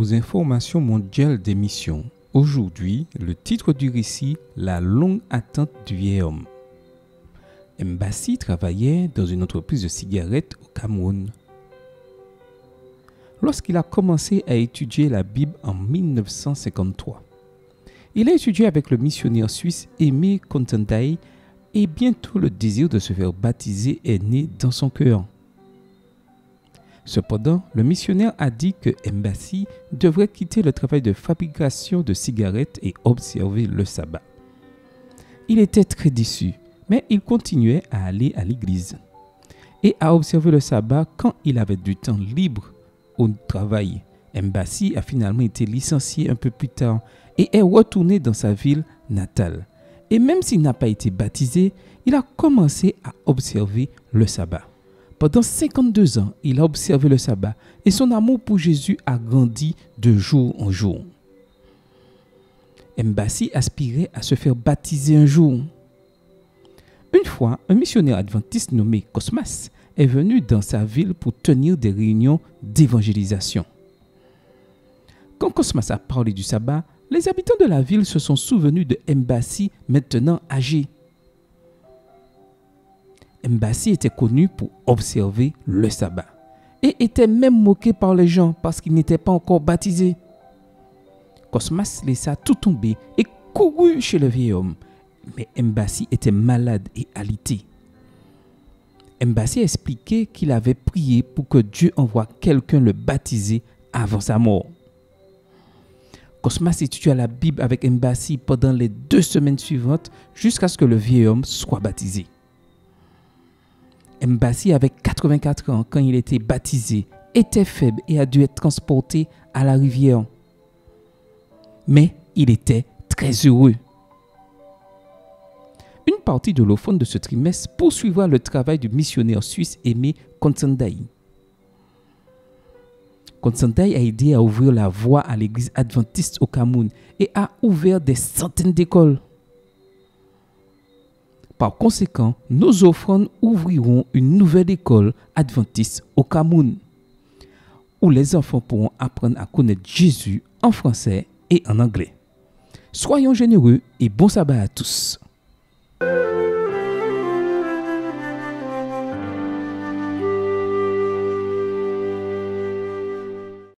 aux informations mondiales des missions. Aujourd'hui, le titre du récit, La longue attente du vieil homme. Mbassi travaillait dans une entreprise de cigarettes au Cameroun. Lorsqu'il a commencé à étudier la Bible en 1953, il a étudié avec le missionnaire suisse Aimé Contendai et bientôt le désir de se faire baptiser est né dans son cœur. Cependant, le missionnaire a dit que Mbassi devrait quitter le travail de fabrication de cigarettes et observer le sabbat. Il était très déçu, mais il continuait à aller à l'église et à observer le sabbat quand il avait du temps libre au travail. Mbassi a finalement été licencié un peu plus tard et est retourné dans sa ville natale. Et même s'il n'a pas été baptisé, il a commencé à observer le sabbat. Pendant 52 ans, il a observé le sabbat et son amour pour Jésus a grandi de jour en jour. Mbassi aspirait à se faire baptiser un jour. Une fois, un missionnaire adventiste nommé Cosmas est venu dans sa ville pour tenir des réunions d'évangélisation. Quand Cosmas a parlé du sabbat, les habitants de la ville se sont souvenus de Mbassi, maintenant âgé. Mbassi était connu pour observer le sabbat et était même moqué par les gens parce qu'il n'était pas encore baptisé. Cosmas laissa tout tomber et courut chez le vieil homme. Mais Mbassi était malade et alité. Mbassi a expliqué qu'il avait prié pour que Dieu envoie quelqu'un le baptiser avant sa mort. Cosmas étudia la Bible avec Mbassi pendant les 2 semaines suivantes jusqu'à ce que le vieil homme soit baptisé. Mbassi avait 84 ans quand il était baptisé, était faible et a dû être transporté à la rivière. Mais il était très heureux. Une partie de l'offrande de ce trimestre poursuivra le travail du missionnaire suisse Aimé Contendai. Contendai a aidé à ouvrir la voie à l'église adventiste au Cameroun et a ouvert des centaines d'écoles. Par conséquent, nos offrandes ouvriront une nouvelle école adventiste au Cameroun, où les enfants pourront apprendre à connaître Jésus en français et en anglais. Soyons généreux et bon sabbat à tous.